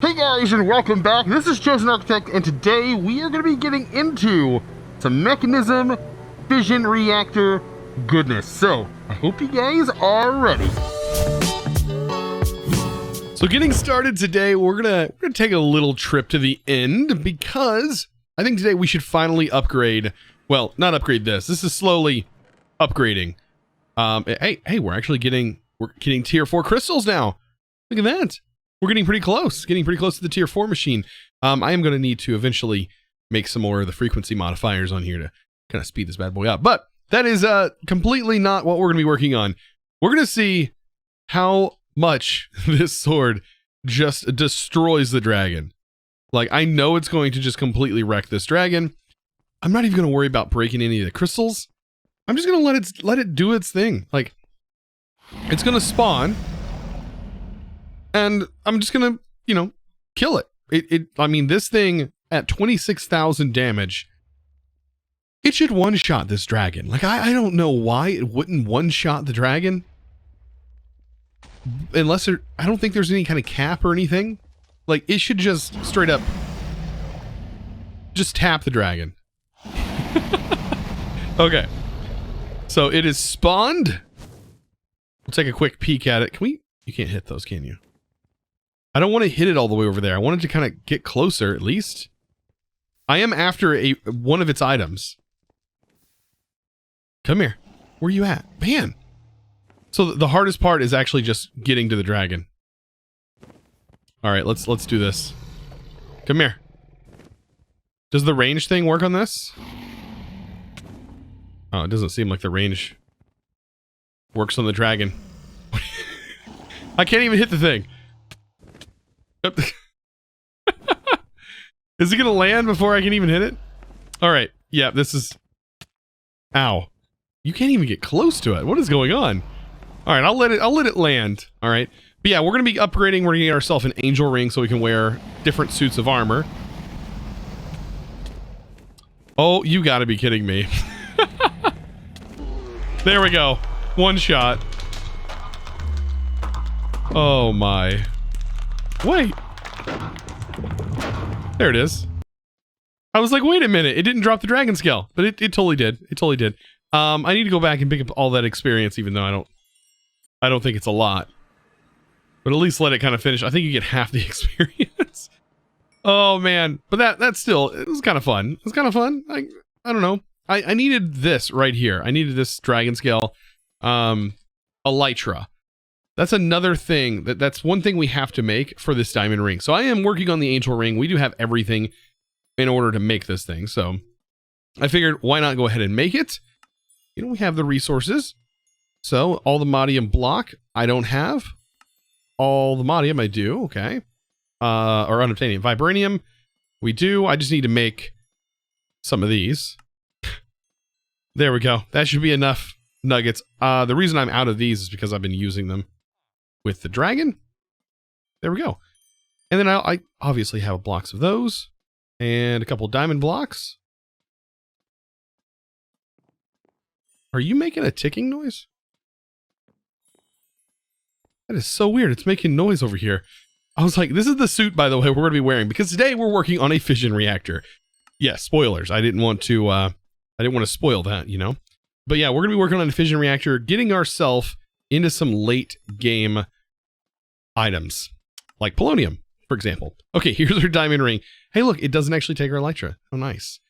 Hey guys, and welcome back. This is Chosen Architect, and today we are going to be getting into some Mekanism Fission Reactor goodness. So, I hope you guys are ready. So getting started today, we're gonna take a little trip to the end because I think today we should finally upgrade. Well, not upgrade this. This is slowly upgrading. Hey, we're getting tier 4 crystals now. Look at that. We're getting pretty close to the tier 4 machine. I am going to need to eventually make some more of the frequency modifiers on here to kind of speed this bad boy up. But that is completely not what we're going to be working on. We're going to see how much this sword just destroys the dragon. Like, I know it's going to just completely wreck this dragon. I'm not even going to worry about breaking any of the crystals. I'm just going to let it do its thing. Like, it's going to spawn. And I'm just gonna, kill it. I mean, this thing at 26,000 damage, it should one-shot this dragon. Like, I don't know why it wouldn't one-shot the dragon. Unless I don't think there's any kind of cap or anything. Like, it should just straight up just tap the dragon. Okay. So it is spawned. We'll take a quick peek at it. You can't hit those, can you? I don't want to hit it all the way over there. I wanted to kind of get closer, at least. I am after one of its items. Come here. Where are you at? Man. So the hardest part is actually just getting to the dragon. All right, let's do this. Come here. Does the range thing work on this? Oh, it doesn't seem like the range works on the dragon. I can't even hit the thing. Is it gonna land before I can even hit it? All right. Yeah, this is... Ow. You can't even get close to it. What is going on? All right, I'll let it land. All right. But yeah, we're gonna be upgrading. We're gonna get ourselves an angel ring so we can wear different suits of armor. Oh, you gotta be kidding me. There we go. One shot. Oh my. Wait. There it is. I was like, wait a minute. It didn't drop the dragon scale, but it totally did. It totally did. I need to go back and pick up all that experience, even though I don't think it's a lot. But at least let it kind of finish. I think you get half the experience. Oh man. But that's still, it was kind of fun. It was kind of fun. I don't know. I needed this right here. I needed this dragon scale. Elytra. That's another thing. That's one thing we have to make for this diamond ring. So I am working on the angel ring. We do have everything in order to make this thing. So I figured, why not go ahead and make it? We have the resources. So all the modium block, I don't have. All the modium, I do. Okay. Or unobtainium. Vibranium, we do. I just need to make some of these. There we go. That should be enough nuggets. The reason I'm out of these is because I've been using them with the dragon. There we go. And then I obviously have blocks of those and a couple diamond blocks. Are you making a ticking noise? That is so weird. It's making noise over here. I was like, this is the suit, by the way, we're going to be wearing because today we're working on a fission reactor. Yeah, spoilers. I didn't want to spoil that, But yeah, we're going to be working on a fission reactor, getting ourselves into some late game items, like polonium, for example. Okay, here's our diamond ring. Hey, look, it doesn't actually take our elytra. Oh, nice.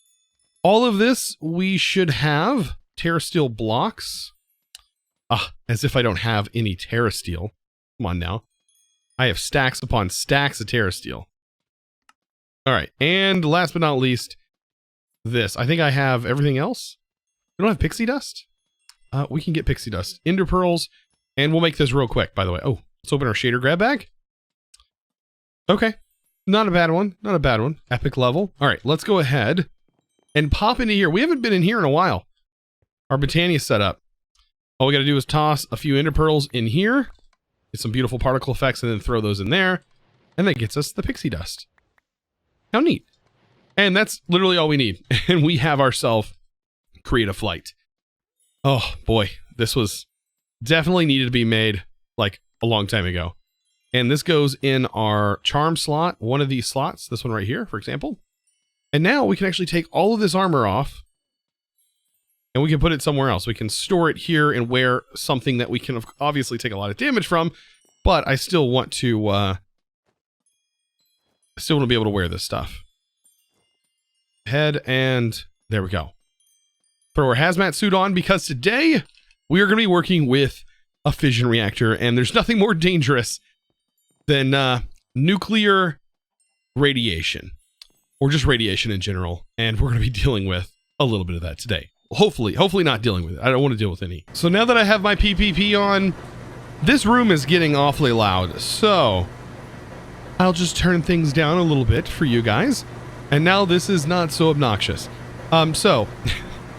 All of this, we should have terrasteel blocks. As if I don't have any terrasteel. Come on now. I have stacks upon stacks of terrasteel. All right, and last but not least, this. I think I have everything else. We don't have pixie dust? We can get pixie dust. Ender pearls. And we'll make this real quick, by the way. Oh, let's open our shader grab bag. Okay. Not a bad one. Not a bad one. Epic level. All right, let's go ahead and pop into here. We haven't been in here in a while. Our Britannia set up. All we got to do is toss a few ender pearls in here. Get some beautiful particle effects and then throw those in there. And that gets us the pixie dust. How neat. And that's literally all we need. And we have ourselves create a flight. Oh boy, this was definitely needed to be made like a long time ago. And this goes in our charm slot, one of these slots, this one right here, for example. And now we can actually take all of this armor off and we can put it somewhere else. We can store it here and wear something that we can obviously take a lot of damage from, but I still want to be able to wear this stuff. Head, and there we go. Throw our hazmat suit on, because today we are going to be working with a fission reactor, and there's nothing more dangerous than nuclear radiation, or just radiation in general, and we're going to be dealing with a little bit of that today. Hopefully not dealing with it. I don't want to deal with any. So now that I have my PPP on, this room is getting awfully loud, so I'll just turn things down a little bit for you guys, and now this is not so obnoxious. So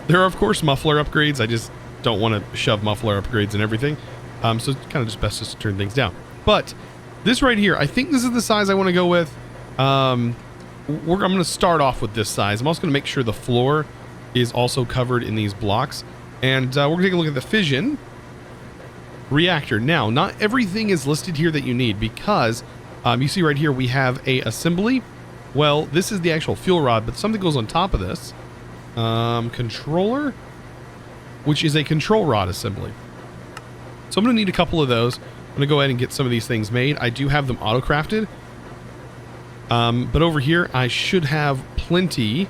there are of course muffler upgrades. I just don't want to shove muffler upgrades and everything, so it's kind of just best just to turn things down. But this right here, I think this is the size I want to go with. I'm going to start off with this size. I'm also going to make sure the floor is also covered in these blocks, and we're going to take a look at the fission reactor. Now, not everything is listed here that you need, because you see right here we have a assembly. Well, this is the actual fuel rod, but something goes on top of this. Controller, which is a control rod assembly. So I'm going to need a couple of those. I'm going to go ahead and get some of these things made. I do have them auto-crafted. But over here, I should have plenty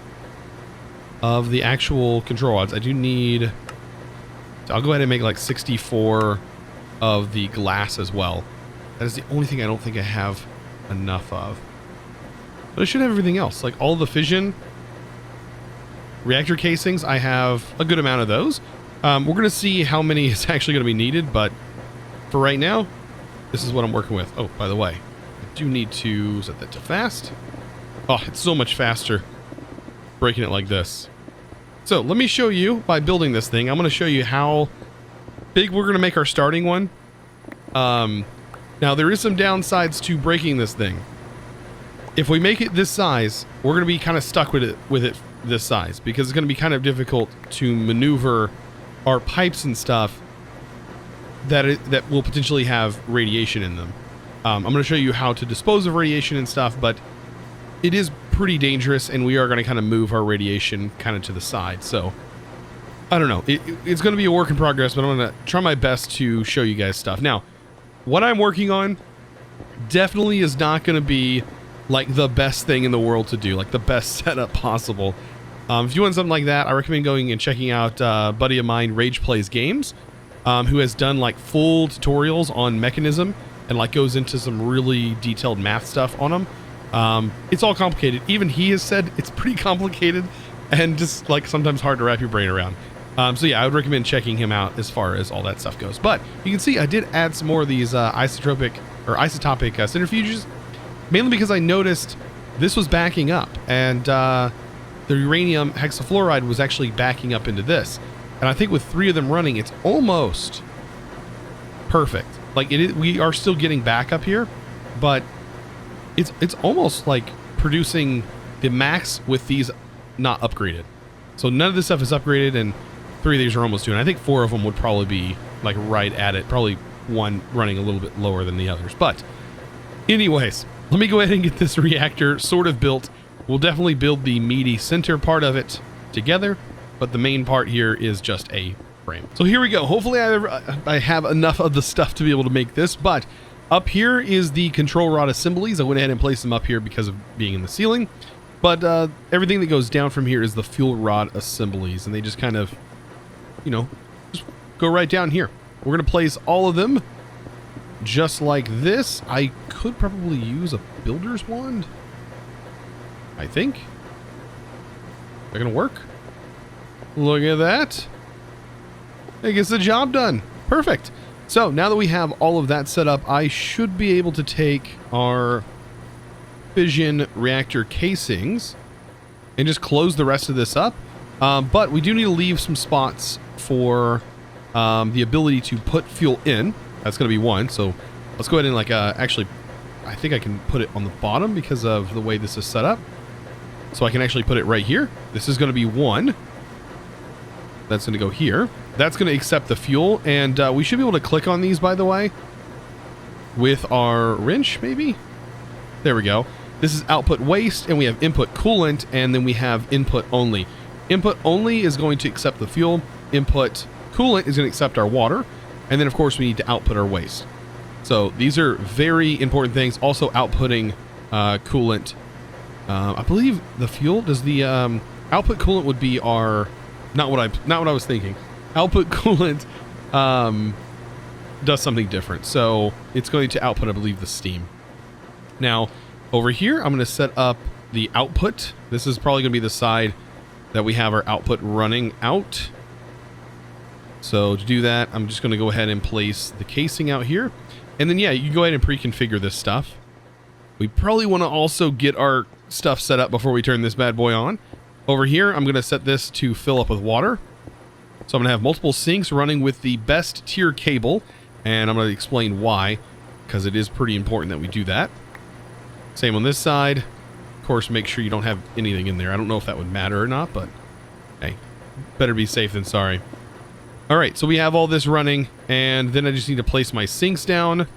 of the actual control rods. I do need... I'll go ahead and make like 64 of the glass as well. That is the only thing I don't think I have enough of. But I should have everything else. Like all the fission reactor casings, I have a good amount of those. We're going to see how many is actually going to be needed, but for right now, this is what I'm working with. Oh, by the way, I do need to set that to fast. Oh, it's so much faster breaking it like this. So let me show you by building this thing. I'm going to show you how big we're going to make our starting one. Now there is some downsides to breaking this thing. If we make it this size, we're going to be kind of stuck with it this size, because it's going to be kind of difficult to maneuver our pipes and stuff that will potentially have radiation in them. I'm going to show you how to dispose of radiation and stuff, but it is pretty dangerous, and we are going to kind of move our radiation kind of to the side. So I don't know. It's going to be a work in progress, but I'm going to try my best to show you guys stuff. Now, what I'm working on definitely is not going to be like the best thing in the world to do, like the best setup possible. If you want something like that, I recommend going and checking out a buddy of mine, Rage Plays Games, who has done like full tutorials on Mekanism and like goes into some really detailed math stuff on them. It's all complicated. Even he has said it's pretty complicated and just like sometimes hard to wrap your brain around. So yeah, I would recommend checking him out as far as all that stuff goes. But you can see I did add some more of these isotopic centrifuges, mainly because I noticed this was backing up, and the uranium hexafluoride was actually backing up into this. And I think with 3 of them running, it's almost perfect. Like we are still getting back up here, but it's almost like producing the max with these not upgraded. So none of this stuff is upgraded, and 3 of these are almost doing. I think 4 of them would probably be like right at it. Probably one running a little bit lower than the others. But anyways, let me go ahead and get this reactor sort of built. We'll definitely build the meaty center part of it together, but the main part here is just a frame. So here we go. Hopefully I have enough of the stuff to be able to make this, but up here is the control rod assemblies. I went ahead and placed them up here because of being in the ceiling, but everything that goes down from here is the fuel rod assemblies, and they just kind of, you know, just go right down here. We're going to place all of them just like this. I could probably use a builder's wand, I think. Is that going to work? Look at that. It gets the job done. Perfect. So now that we have all of that set up, I should be able to take our fission reactor casings and just close the rest of this up. But we do need to leave some spots for the ability to put fuel in. That's going to be 1. So let's go ahead and like actually, I think I can put it on the bottom because of the way this is set up. So I can actually put it right here. This is going to be 1. That's going to go here. That's going to accept the fuel, and we should be able to click on these, by the way. with our wrench, maybe? There we go. This is output waste, and we have input coolant, and then we have input only. Input only is going to accept the fuel. Input coolant is going to accept our water. And then, of course, we need to output our waste. So these are very important things. Also outputting coolant. I believe the fuel, does the output coolant would be our... Not what I was thinking. Output coolant does something different. So it's going to output, I believe, the steam. Now, over here, I'm going to set up the output. This is probably going to be the side that we have our output running out. So to do that, I'm just going to go ahead and place the casing out here. And then, yeah, you can go ahead and pre-configure this stuff. We probably want to also get our stuff set up before we turn this bad boy on. Over here, I'm going to set this to fill up with water. So I'm going to have multiple sinks running with the best tier cable. And I'm going to explain why, because it is pretty important that we do that. Same on this side. Of course, make sure you don't have anything in there. I don't know if that would matter or not, but hey, better be safe than sorry. All right, so we have all this running, and then I just need to place my sinks down.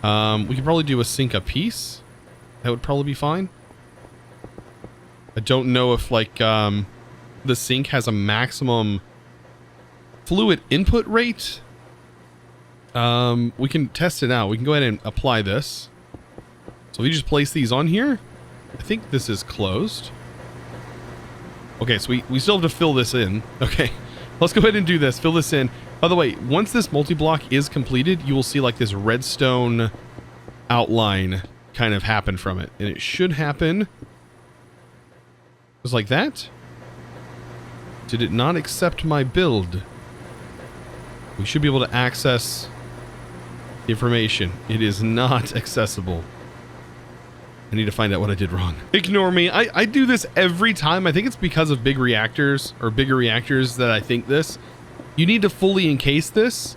We could probably do a sink a piece. That would probably be fine. I don't know if, like, the sink has a maximum fluid input rate. We can test it out. We can go ahead and apply this. So we just place these on here. I think this is closed. Okay, so we still have to fill this in. Okay, let's go ahead and do this. Fill this in. By the way, once this multi-block is completed, you will see like this redstone outline kind of happen from it. And it should happen just like that. Did it not accept my build? We should be able to access information. It is not accessible. I need to find out what I did wrong. Ignore me. I do this every time. I think it's because of big reactors or bigger reactors that I think this. You need to fully encase this,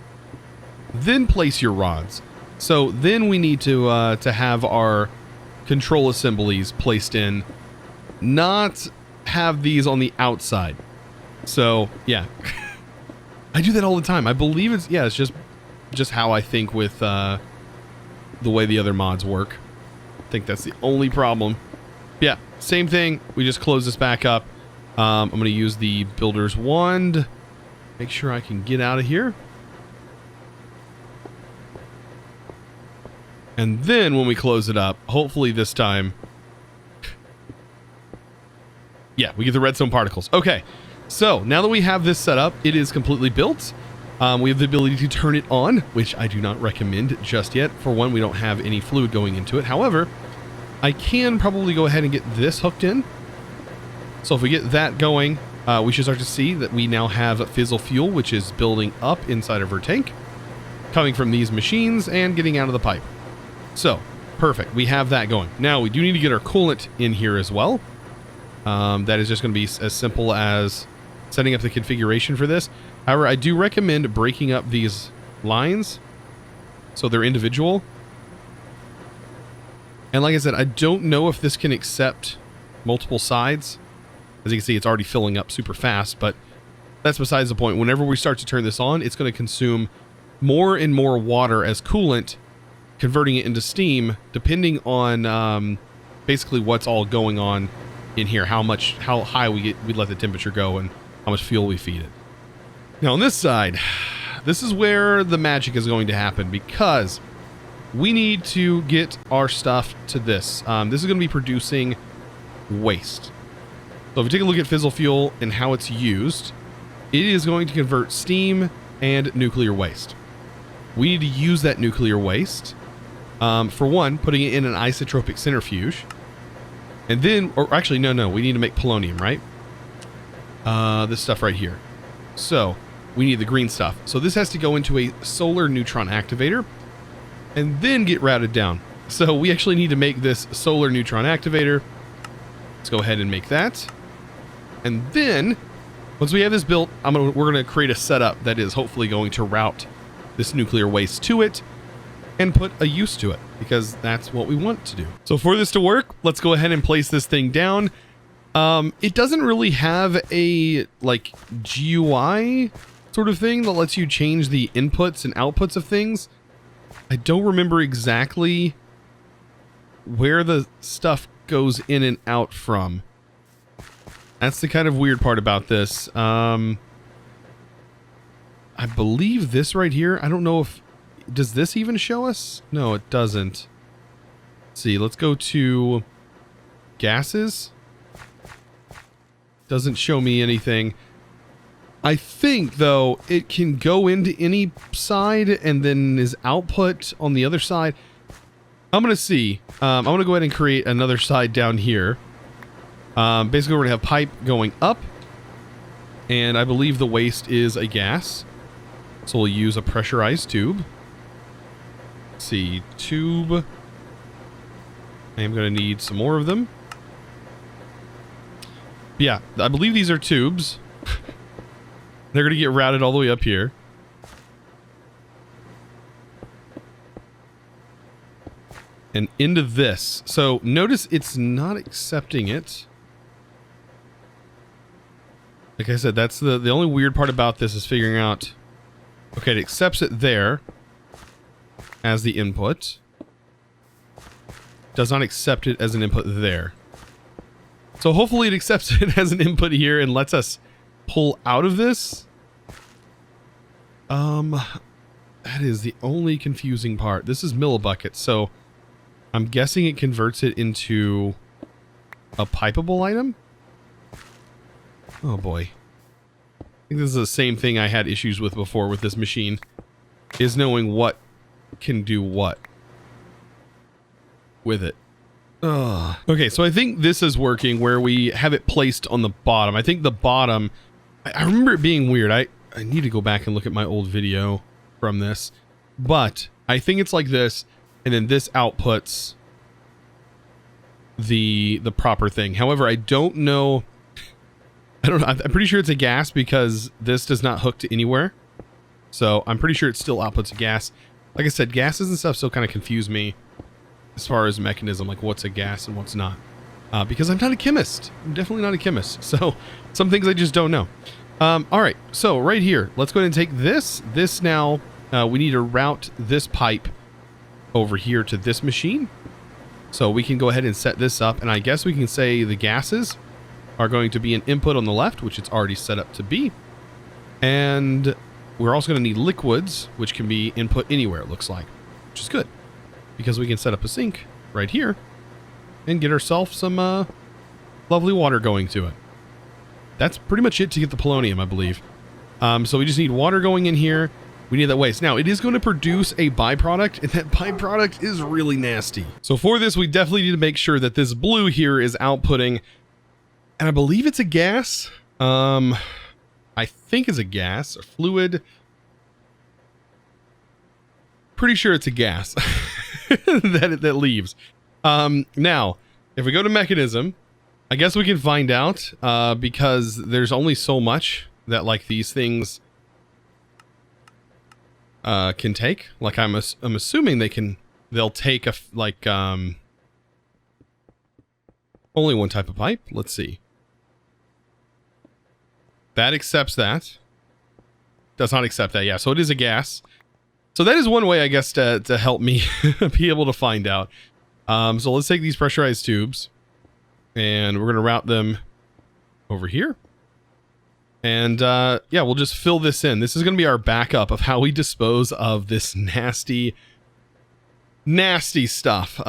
then place your rods. So then we need to have our control assemblies placed in, not have these on the outside. So yeah, I do that all the time. I believe it's just how I think with the way the other mods work. I think that's the only problem. Yeah, same thing. We just close this back up. I'm going to use the builder's wand. Make sure I can get out of here. And then when we close it up, hopefully this time... Yeah, we get the redstone particles. Okay, so now that we have this set up, it is completely built. We have the ability to turn it on, which I do not recommend just yet. For one, we don't have any fluid going into it. However, I can probably go ahead and get this hooked in. So if we get that going, we should start to see that we now have fizzle fuel, which is building up inside of our tank, coming from these machines and getting out of the pipe. So, perfect. We have that going. Now, we do need to get our coolant in here as well. That is just going to be as simple as setting up the configuration for this. However, I do recommend breaking up these lines so they're individual. And like I said, I don't know if this can accept multiple sides. As you can see, it's already filling up super fast, but that's besides the point. Whenever we start to turn this on, it's going to consume more and more water as coolant, converting it into steam, depending on basically what's all going on in here, how high we let the temperature go, and how much fuel we feed it. Now on this side, this is where the magic is going to happen, because we need to get our stuff to this. This is going to be producing waste. So if you take a look at fizzle fuel and how it's used, it is going to convert steam and nuclear waste. We need to use that nuclear waste. For one, putting it in an isotropic centrifuge. And then, or actually, no, we need to make polonium, right? This stuff right here. So we need the green stuff. So this has to go into a solar neutron activator and then get routed down. So we actually need to make this solar neutron activator. Let's go ahead and make that. And then once we have this built, we're going to create a setup that is hopefully going to route this nuclear waste to it and put a use to it, because that's what we want to do. So for this to work, let's go ahead and place this thing down. It doesn't really have a like GUI sort of thing that lets you change the inputs and outputs of things. I don't remember exactly where the stuff goes in and out from. That's the kind of weird part about this. I believe this right here, I don't know if... Does this even show us? No, it doesn't. Let's see, let's go to gases. Doesn't show me anything. I think, though, it can go into any side and then is output on the other side. I'm going to see. I'm going to go ahead and create another side down here. Basically, we're going to have pipe going up. And I believe the waste is a gas. So we'll use a pressurized tube. Let's see, tube. I am going to need some more of them. Yeah, I believe these are tubes. They're going to get routed all the way up here. And into this. So notice it's not accepting it. Like I said, that's the only weird part about this is figuring out... Okay, it accepts it there as the input. Does not accept it as an input there. So hopefully it accepts it as an input here and lets us pull out of this. That is the only confusing part. This is millibuckets, so I'm guessing it converts it into a pipeable item. Oh boy. I think this is the same thing I had issues with before with this machine, is knowing what can do what with it. Ugh. Okay, so I think this is working where we have it placed on the bottom. I think the bottom, I remember it being weird. I need to go back and look at my old video from this, but I think it's like this, and then this outputs the proper thing. However, I don't know. I don't know. I'm pretty sure it's a gas because this does not hook to anywhere. So I'm pretty sure it still outputs a gas. Like I said, gases and stuff still kind of confuse me as far as mechanism, like what's a gas and what's not. Because I'm not a chemist. I'm definitely not a chemist. So some things I just don't know. All right. So right here, let's go ahead and take this. This now, we need to route this pipe over here to this machine. So we can go ahead and set this up. And I guess we can say the gases are going to be an input on the left, which it's already set up to be. And we're also going to need liquids, which can be input anywhere, it looks like, which is good because we can set up a sink right here and get ourselves some lovely water going to it. That's pretty much it to get the polonium, I believe. So we just need water going in here. We need that waste. Now, it is going to produce a byproduct, and that byproduct is really nasty. So for this, we definitely need to make sure that this blue here is outputting, and I believe it's a gas. I think it's a gas, a fluid. Pretty sure it's a gas that leaves. Now, if we go to mechanism, I guess we can find out because there's only so much that like these things can take. Like I'm assuming they'll take only one type of pipe. Let's see. That accepts that. Does not accept that. Yeah, so it is a gas. So that is one way, I guess, to help me be able to find out. So let's take these pressurized tubes and we're going to route them over here. And yeah, we'll just fill this in. This is going to be our backup of how we dispose of this nasty stuff,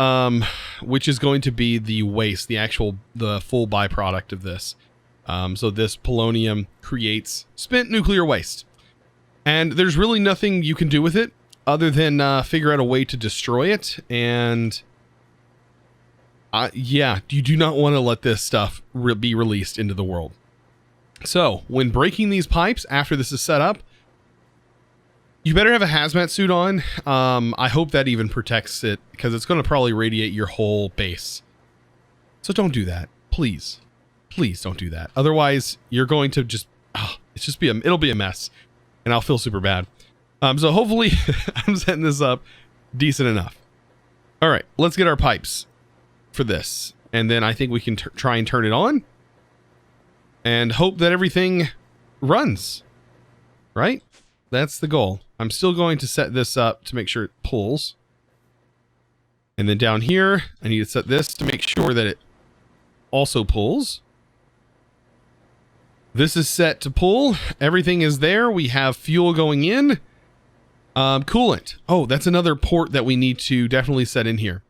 which is going to be the waste, the full byproduct of this. So this polonium creates spent nuclear waste. And there's really nothing you can do with it other than figure out a way to destroy it. And yeah, you do not want to let this stuff be released into the world. So when breaking these pipes, after this is set up, you better have a hazmat suit on. I hope that even protects it because it's going to probably radiate your whole base. So don't do that. Please. Please don't do that. Otherwise, you're going to just, it'll be a mess. And I'll feel super bad. So hopefully I'm setting this up decent enough. All right, let's get our pipes for this. And then I think we can try and turn it on. And hope that everything runs. Right? That's the goal. I'm still going to set this up to make sure it pulls. And then down here, I need to set this to make sure that it also pulls. This is set to pull. Everything is there. We have fuel going in. Coolant. Oh, that's another port that we need to definitely set in here.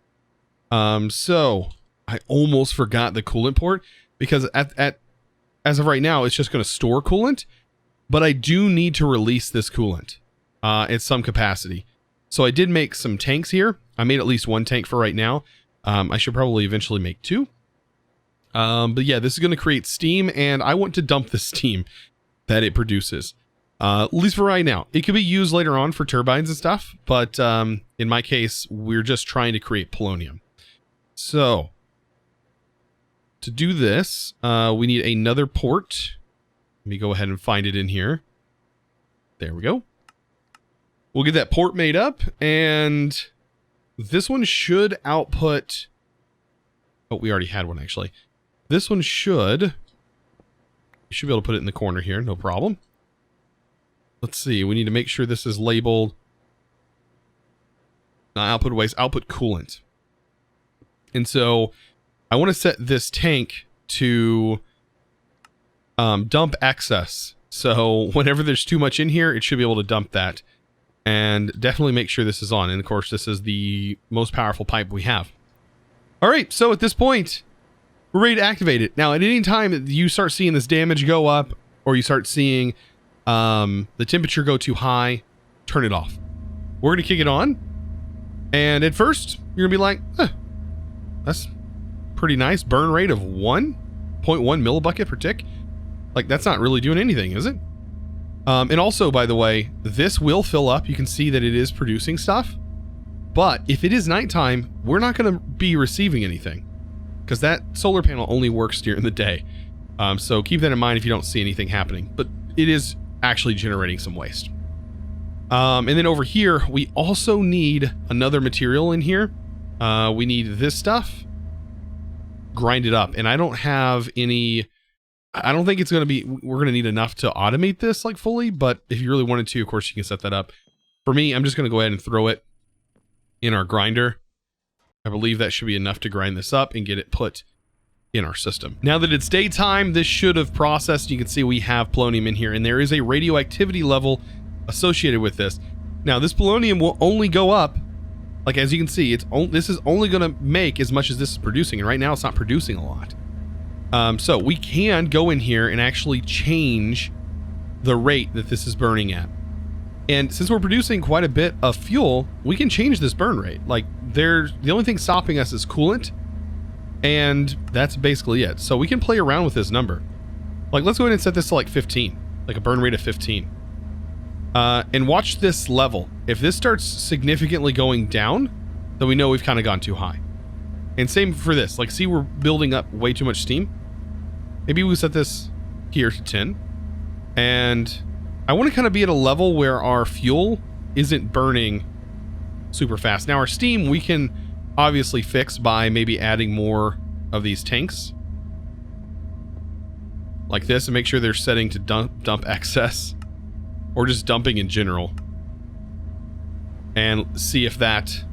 So I almost forgot the coolant port because as of right now, it's just going to store coolant, but I do need to release this coolant at some capacity. So I did make some tanks here. I made at least one tank for right now. I should probably eventually make two. But yeah, this is going to create steam, and I want to dump the steam that it produces. At least for right now. It could be used later on for turbines and stuff, but in my case, we're just trying to create polonium. So, to do this, we need another port. Let me go ahead and find it in here. There we go. We'll get that port made up, and this one should output... Oh, we already had one, actually. This one should... You should be able to put it in the corner here, no problem. Let's see, we need to make sure this is labeled... output waste, output coolant. And so, I want to set this tank to dump excess. So, whenever there's too much in here, it should be able to dump that. And definitely make sure this is on. And of course, this is the most powerful pipe we have. All right, so at this point, we're ready to activate it. Now, at any time that you start seeing this damage go up, or you start seeing the temperature go too high, turn it off. We're going to kick it on. And at first, you're going to be like, that's pretty nice. Burn rate of 1.1 millibucket per tick. Like, that's not really doing anything, is it? And also, by the way, this will fill up. You can see that it is producing stuff. But if it is nighttime, we're not going to be receiving anything. Because that solar panel only works during the day. So keep that in mind if you don't see anything happening. But it is actually generating some waste. And then over here, we also need another material in here. We need this stuff. Grind it up. And I don't have any... I don't think it's going to be... We're going to need enough to automate this, like, fully. But if you really wanted to, of course, you can set that up. For me, I'm just going to go ahead and throw it in our grinder. I believe that should be enough to grind this up and get it put in our system. Now that it's daytime, this should have processed. You can see we have polonium in here, and there is a radioactivity level associated with this. Now, this polonium will only go up, like, as you can see, this is only going to make as much as this is producing, and right now it's not producing a lot. So we can go in here and actually change the rate that this is burning at. And since we're producing quite a bit of fuel, we can change this burn rate. Like, the only thing stopping us is coolant, and that's basically it. So we can play around with this number. Like, let's go ahead and set this to like 15, like a burn rate of 15. And watch this level. If this starts significantly going down, then we know we've kind of gone too high. And same for this. Like, see, we're building up way too much steam. Maybe we set this here to 10. And I want to kind of be at a level where our fuel isn't burning super fast. Now, our steam, we can obviously fix by maybe adding more of these tanks. Like this, and make sure they're setting to dump excess. Or just dumping in general. And see if that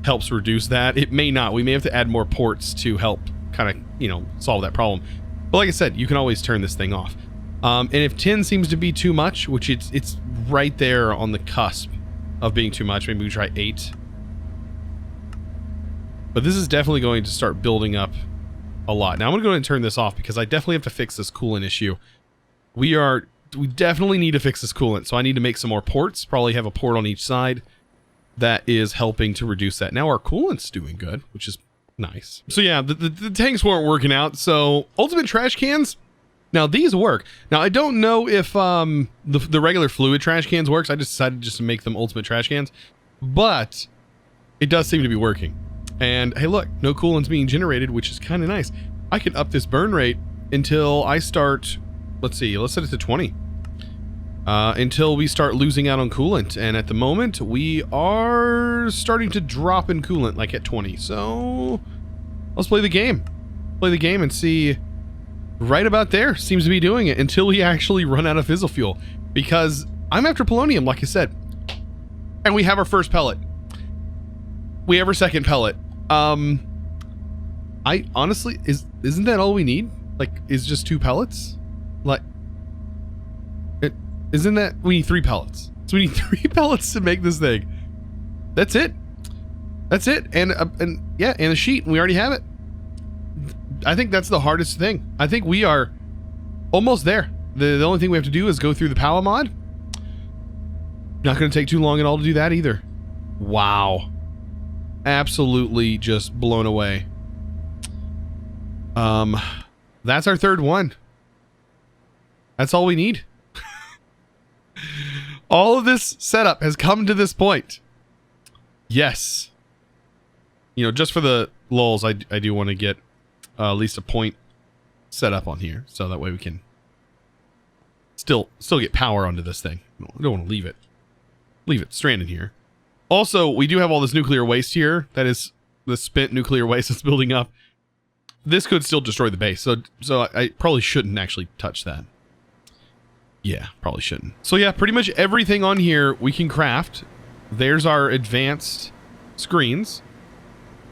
helps reduce that. It may not. We may have to add more ports to help kind of, you know, solve that problem. But like I said, you can always turn this thing off. And if 10 seems to be too much, which it's right there on the cusp of being too much, maybe we try 8. But this is definitely going to start building up a lot. Now I'm going to go ahead and turn this off because I definitely have to fix this coolant issue. We definitely need to fix this coolant, so I need to make some more ports. Probably have a port on each side that is helping to reduce that. Now our coolant's doing good, which is nice. So yeah, the tanks weren't working out. So ultimate trash cans. Now these work. Now I don't know if the regular fluid trash cans works. I just decided just to make them ultimate trash cans, but it does seem to be working. And hey, look, no coolant's being generated, which is kind of nice. I can up this burn rate until I start. Let's see. Let's set it to 20. Until we start losing out on coolant. And at the moment, we are starting to drop in coolant, like at 20. So, let's play the game. Play the game and see. Right about there seems to be doing it until we actually run out of fissile fuel. Because I'm after polonium, like I said. And we have our first pellet. We have our second pellet. I honestly, isn't that all we need? Like, is just 2 pellets? Like, isn't that, we need 3 pellets. So we need 3 pellets to make this thing. That's it. That's it. And yeah, and a sheet, and we already have it. I think that's the hardest thing. I think we are almost there. The only thing we have to do is go through the power mod. Not going to take too long at all to do that either. Wow. Absolutely just blown away. That's our third one. That's all we need. All of this setup has come to this point. Yes. You know, just for the lulz, I do want to get at least a point set up on here, so that way we can still get power onto this thing. I don't want to leave it stranded here. Also, we do have all this nuclear waste here. That is the spent nuclear waste that's building up. This could still destroy the base, so I probably shouldn't actually touch that. Yeah, probably shouldn't. So yeah, pretty much everything on here we can craft. There's our advanced screens.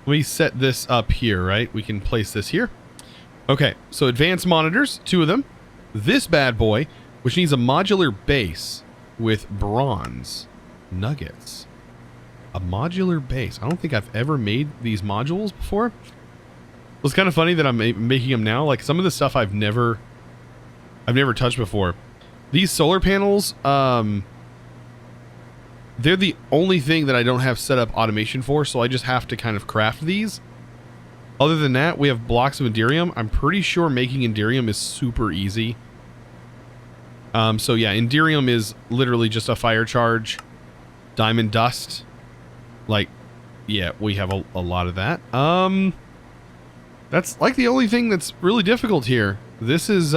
Let me set this up here, right? We can place this here. Okay, so advanced monitors, 2 of them. This bad boy, which needs a modular base with bronze nuggets. A modular base. I don't think I've ever made these modules before. Well, it's kind of funny that I'm making them now. Like, some of the stuff I've never touched before. These solar panels, they're the only thing that I don't have set up automation for, so I just have to kind of craft these. Other than that, we have blocks of Enderium. I'm pretty sure making Enderium is super easy. So yeah, Enderium is literally just a fire charge. Diamond dust. Like, yeah, we have a lot of that. That's like the only thing that's really difficult here. This is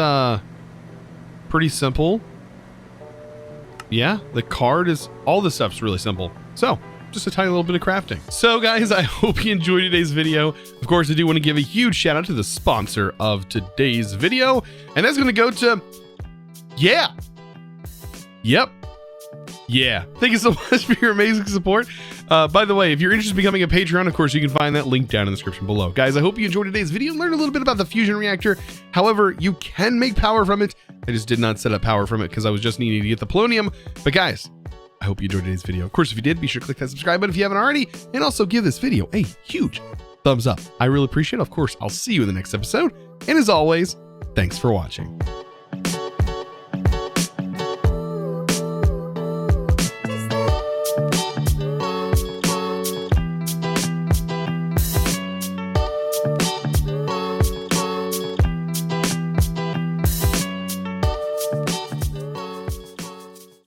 pretty simple. Yeah, the card is, all this stuff's really simple. So, just a tiny little bit of crafting. So guys, I hope you enjoyed today's video. Of course, I do want to give a huge shout out to the sponsor of today's video, and that's going to go to, yeah. Yep. Yeah. Thank you so much for your amazing support. By the way, if you're interested in becoming a Patreon, of course, you can find that link down in the description below. Guys, I hope you enjoyed today's video and learned a little bit about the fusion reactor. However, you can make power from it. I just did not set up power from it because I was just needing to get the polonium. But guys, I hope you enjoyed today's video. Of course, if you did, be sure to click that subscribe button if you haven't already. And also give this video a huge thumbs up. I really appreciate it. Of course, I'll see you in the next episode. And as always, thanks for watching.